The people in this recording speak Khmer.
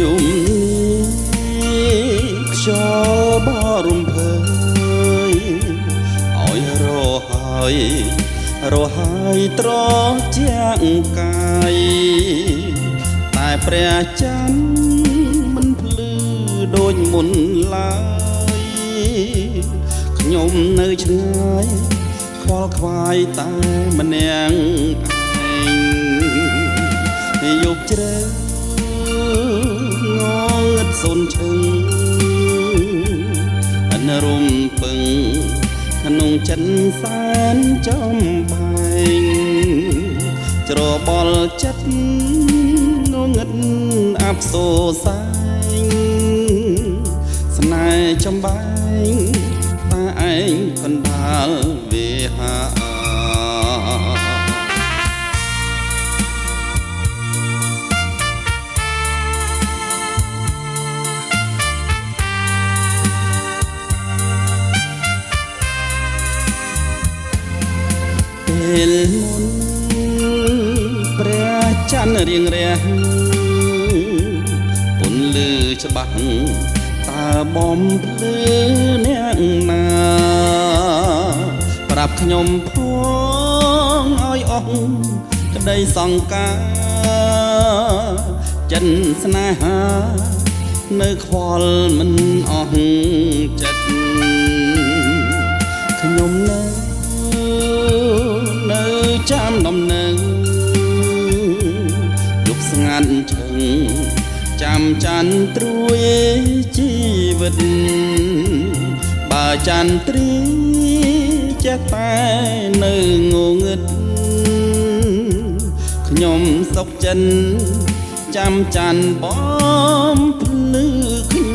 យំនេះខ្យល់បរំភើយឲ្យរហើយត្រជាក់កាយតែព្រះច័ន្ទមិនភ្លឺដូចមុនឡើយខ្ញុំនៅឆ្ងាយខ្វល់ខ្វាយតែម្នាក់ឯងយប់ជ្រៅងងឹតសូនឈឹងអនរំពឹងក្នុងចិត្តសែនចំបែងច្របល់ចិត្តងងឹតអាប់សូរសែងស្នេហ៍ចំបែងតែឯងកណ្ដាលវាហាពេលមុនព្រះច័ន្ទរៀងរះពន្លឺច្បាស់តើបំភ្លឺអ្នកណាប្រាប់ខ្ញុំផងឲ្យអស់ក្តីសង្ការចិនស្នេហានៅខ្វល់មិនអស់ចិត្តខ្ញុំនៅចាំដំណឹងយប់ស្ងាត់ឈឹងចាំច័ន្ទត្រួយជីវិតបើច័ន្ទត្រៀចេះតែនៅងងឹតខ្ញុំសុខចិនចាំច័ន្ទបំភ្លឺខ្ញុំ